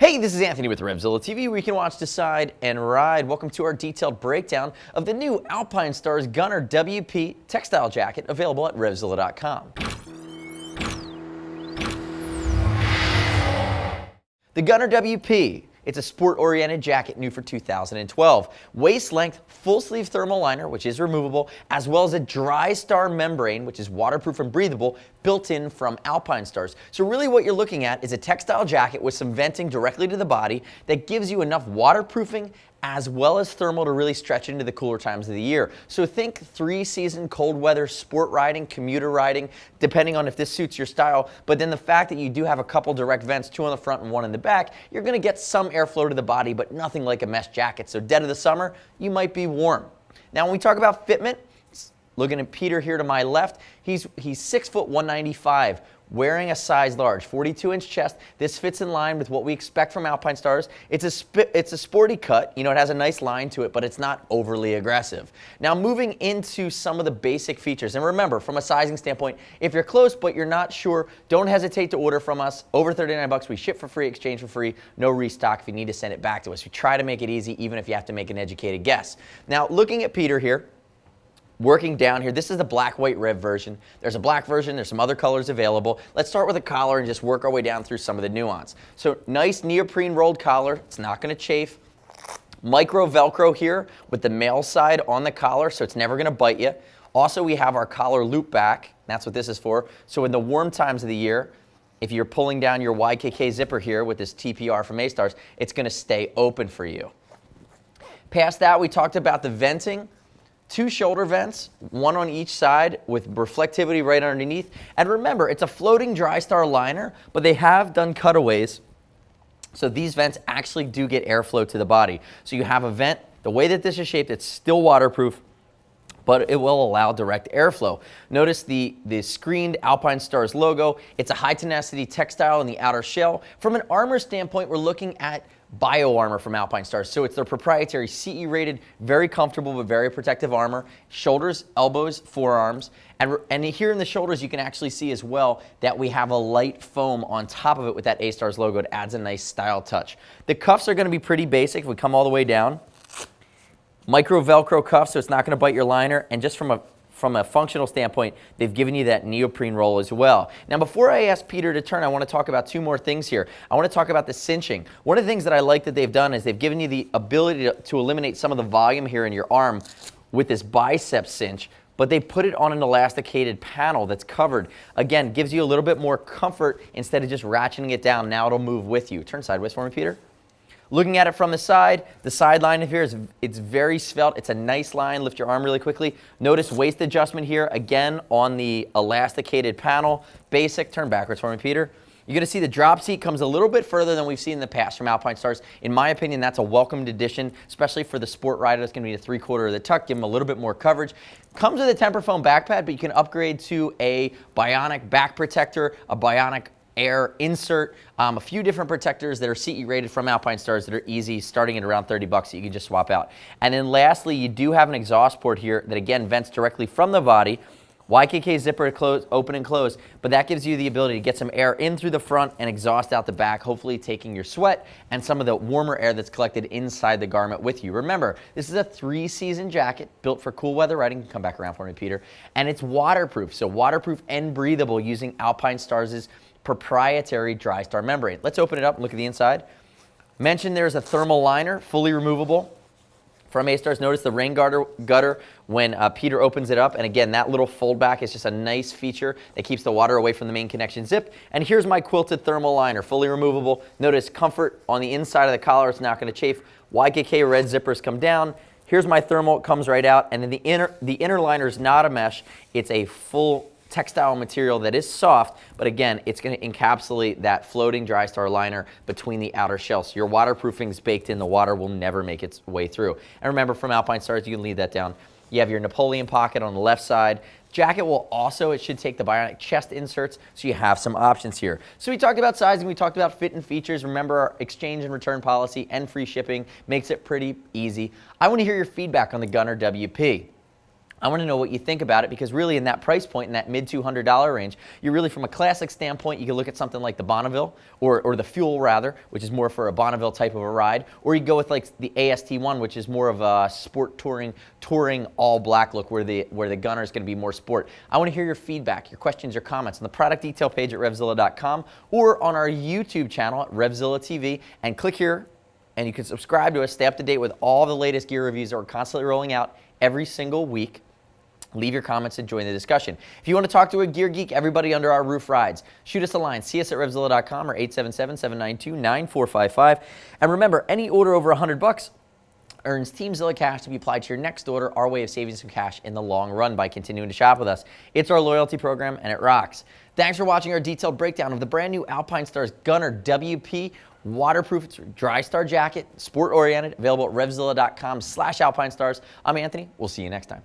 Hey, this is Anthony with RevZilla TV, where you can watch, decide, and ride. Welcome to our detailed breakdown of the new Alpinestars Gunner WP textile jacket available at RevZilla.com. The Gunner WP. It's a sport-oriented jacket new for 2012. Waist length, full sleeve thermal liner, which is removable, as well as a Drystar membrane, which is waterproof and breathable, built in from Alpinestars. So really what you're looking at is a textile jacket with some venting directly to the body that gives you enough waterproofing as well as thermal to really stretch into the cooler times of the year. So think 3-season cold weather sport riding, commuter riding, depending on if this suits your style. But then the fact that you do have a couple direct vents, 2 on the front and 1 in the back, you're gonna get some airflow to the body, but nothing like a mesh jacket. So dead of the summer, you might be warm. Now when we talk about fitment, looking at Peter here to my left, he's 6 foot 195. Wearing a size large, 42-inch chest. This fits in line with what we expect from Alpinestars. It's a sporty cut. You know, it has a nice line to it, but it's not overly aggressive. Now, moving into some of the basic features. And remember, from a sizing standpoint, if you're close but you're not sure, don't hesitate to order from us. Over 39 bucks, we ship for free, exchange for free, no restock if you need to send it back to us. We try to make it easy, even if you have to make an educated guess. Now, looking at Peter here, working down here, this is the black, white, Rev version. There's a black version, there's some other colors available. Let's start with a collar and just work our way down through some of the nuance. So nice neoprene rolled collar, it's not gonna chafe. Micro Velcro here with the male side on the collar, so it's never gonna bite you. Also, we have our collar loop back, that's what this is for. So in the warm times of the year, if you're pulling down your YKK zipper here with this TPR from A-Stars, it's gonna stay open for you. Past that, we talked about the venting. 2 shoulder vents, 1 on each side with reflectivity right underneath. And remember, it's a floating Drystar liner, but they have done cutaways. So these vents actually do get airflow to the body. So you have a vent, the way that this is shaped, it's still waterproof, but it will allow direct airflow. Notice the screened Alpinestars logo. It's a high tenacity textile in the outer shell. From an armor standpoint, we're looking at Bioarmor from Alpinestars. So it's their proprietary CE rated, very comfortable but very protective armor. Shoulders, elbows, forearms. And here in the shoulders you can actually see as well that we have a light foam on top of it with that A-Stars logo. It adds a nice style touch. The cuffs are going to be pretty basic if we come all the way down. Micro Velcro cuffs, so it's not going to bite your liner. And just from a functional standpoint, they've given you that neoprene roll as well. Now, before I ask Peter to turn, I want to talk about 2 more things here. I want to talk about the cinching. One of the things that I like that they've done is they've given you the ability to eliminate some of the volume here in your arm with this bicep cinch, but they put it on an elasticated panel that's covered. Again, gives you a little bit more comfort instead of just ratcheting it down. Now it'll move with you. Turn sideways for me, Peter. Looking at it from the side line of here is it's very svelte. It's a nice line. Lift your arm really quickly. Notice waist adjustment here, again, on the elasticated panel. Basic. Turn backwards for me, Peter. You're going to see the drop seat comes a little bit further than we've seen in the past from Alpinestars. In my opinion, that's a welcomed addition, especially for the sport rider. That's going to be a 3/4 of the tuck, give them a little bit more coverage. Comes with a temper foam back pad, but you can upgrade to a bionic back protector, a bionic air insert, a few different protectors that are CE rated from Alpinestars that are easy, starting at around 30 bucks that you can just swap out. And then lastly, you do have an exhaust port here that again vents directly from the body. YKK zipper close, open and close, but that gives you the ability to get some air in through the front and exhaust out the back, hopefully taking your sweat and some of the warmer air that's collected inside the garment with you. Remember, this is a 3-season jacket built for cool weather riding. Come back around for me, Peter. And it's waterproof, so waterproof and breathable using Alpinestars' proprietary Drystar membrane. Let's open it up and look at the inside. Mentioned there's a thermal liner, fully removable from A-Stars. Notice the rain gutter when Peter opens it up. And again, that little fold back is just a nice feature that keeps the water away from the main connection zip. And here's my quilted thermal liner, fully removable. Notice comfort on the inside of the collar. It's not going to chafe. YKK red zippers come down. Here's my thermal. It comes right out. And then the inner liner is not a mesh. It's a full textile material that is soft, but again, it's going to encapsulate that floating Drystar liner between the outer shell. So your waterproofing is baked in. The water will never make its way through. And remember, from Alpinestars, you can leave that down. You have your Napoleon pocket on the left side. Jacket will also, it should take the bionic chest inserts, so you have some options here. So we talked about sizing, we talked about fit and features. Remember, our exchange and return policy and free shipping makes it pretty easy. I want to hear your feedback on the Gunner WP. I want to know what you think about it, because really in that price point, in that mid $200 range, you're really, from a classic standpoint, you can look at something like the Bonneville, or the Fuel rather, which is more for a Bonneville type of a ride, or you go with like the AST1, which is more of a sport touring all black look, where the Gunner is going to be more sport. I want to hear your feedback, your questions, your comments on the product detail page at RevZilla.com or on our YouTube channel at RevZilla TV, and click here and you can subscribe to us, stay up to date with all the latest gear reviews that we're constantly rolling out every single week. Leave your comments and join the discussion. If you want to talk to a gear geek, everybody under our roof rides. Shoot us a line. See us at RevZilla.com or 877-792-9455. And remember, any order over $100 earns Team Zilla cash to be applied to your next order, our way of saving some cash in the long run by continuing to shop with us. It's our loyalty program, and it rocks. Thanks for watching our detailed breakdown of the brand new Alpinestars Gunner WP waterproof Drystar jacket, sport-oriented, available at RevZilla.com/Alpinestars. I'm Anthony. We'll see you next time.